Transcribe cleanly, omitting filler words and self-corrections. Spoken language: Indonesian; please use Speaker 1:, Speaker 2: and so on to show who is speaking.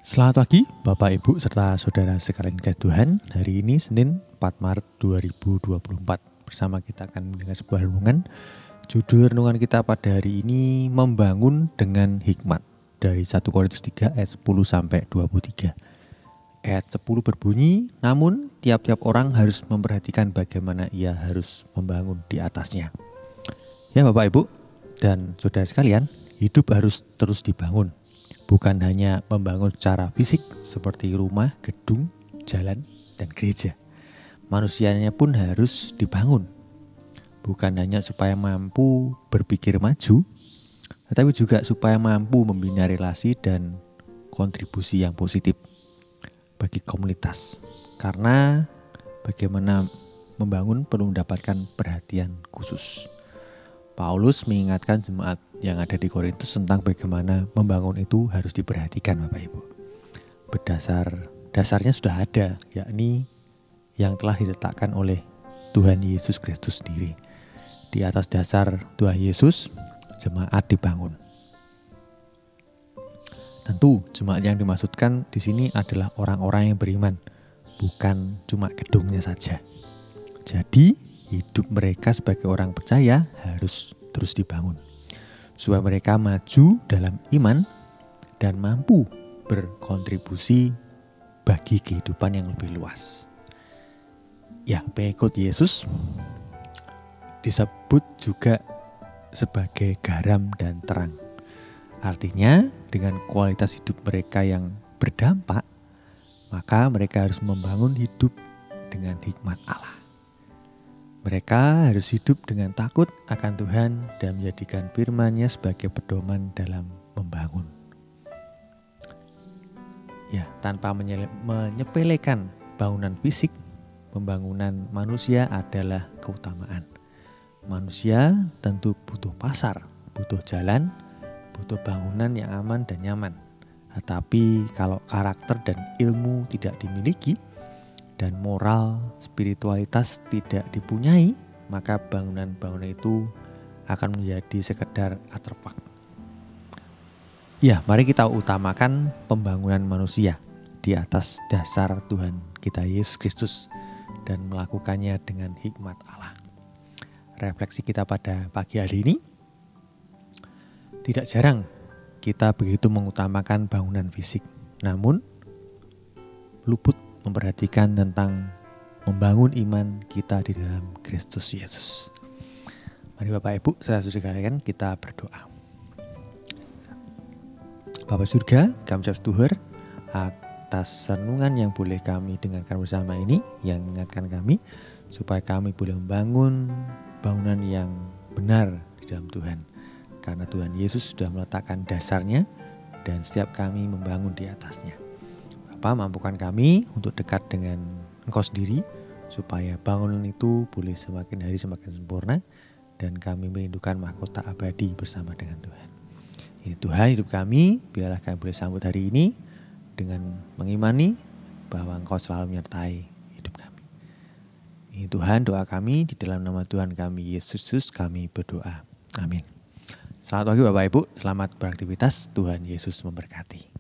Speaker 1: Selamat pagi Bapak Ibu serta saudara sekalian kasih Tuhan. Hari ini Senin 4 Maret 2024. Bersama kita akan mendengar sebuah renungan. Judul renungan kita pada hari ini membangun dengan hikmat. Dari 1 Korintus 3 ayat 10 sampai 23. Ayat 10 berbunyi, namun tiap-tiap orang harus memperhatikan bagaimana ia harus membangun di atasnya. Ya Bapak Ibu dan saudara sekalian, hidup harus terus dibangun. Bukan hanya membangun secara fisik seperti rumah, gedung, jalan, dan gereja. Manusianya pun harus dibangun. Bukan hanya supaya mampu berpikir maju, tetapi juga supaya mampu membina relasi dan kontribusi yang positif bagi komunitas. Karena bagaimana membangun perlu mendapatkan perhatian khusus. Paulus mengingatkan jemaat yang ada di Korintus tentang bagaimana membangun itu harus diperhatikan Bapak Ibu. Dasarnya sudah ada, yakni yang telah diletakkan oleh Tuhan Yesus Kristus sendiri. Di atas dasar Tuhan Yesus, jemaat dibangun. Tentu jemaat yang dimaksudkan di sini adalah orang-orang yang beriman, bukan cuma gedungnya saja. Jadi hidup mereka sebagai orang percaya harus terus dibangun. Supaya mereka maju dalam iman dan mampu berkontribusi bagi kehidupan yang lebih luas. Ya, pengikut Yesus disebut juga sebagai garam dan terang. Artinya dengan kualitas hidup mereka yang berdampak, maka mereka harus membangun hidup dengan hikmat Allah. Mereka harus hidup dengan takut akan Tuhan dan menjadikan firman-Nya sebagai pedoman dalam membangun. Ya, tanpa menyepelekan bangunan fisik, pembangunan manusia adalah keutamaan. Manusia tentu butuh pasar, butuh jalan, butuh bangunan yang aman dan nyaman. Tetapi kalau karakter dan ilmu tidak dimiliki, dan moral, spiritualitas tidak dipunyai, maka bangunan-bangunan itu akan menjadi sekedar artefak. Ya, mari kita utamakan pembangunan manusia di atas dasar Tuhan kita Yesus Kristus dan melakukannya dengan hikmat Allah. Refleksi kita pada pagi hari ini, tidak jarang kita begitu mengutamakan bangunan fisik, namun luput memperhatikan tentang membangun iman kita di dalam Kristus Yesus. Mari Bapak Ibu, saya sekalian kita berdoa. Bapa surga, kami ucap syukur atas renungan yang boleh kami dengarkan bersama ini, yang mengingatkan kami supaya kami boleh membangun bangunan yang benar di dalam Tuhan. Karena Tuhan Yesus sudah meletakkan dasarnya dan setiap kami membangun di atasnya. Bapa, mampukan kami untuk dekat dengan Engkau sendiri supaya bangunan itu boleh semakin hari semakin sempurna dan kami merindukan mahkota abadi bersama dengan Tuhan. Ini Tuhan hidup kami, biarlah kami boleh sambut hari ini dengan mengimani bahwa Engkau selalu menyertai hidup kami. Ini Tuhan doa kami, di dalam nama Tuhan kami Yesus Kristus kami berdoa. Amin. Selamat pagi Bapak Ibu, selamat beraktivitas, Tuhan Yesus memberkati.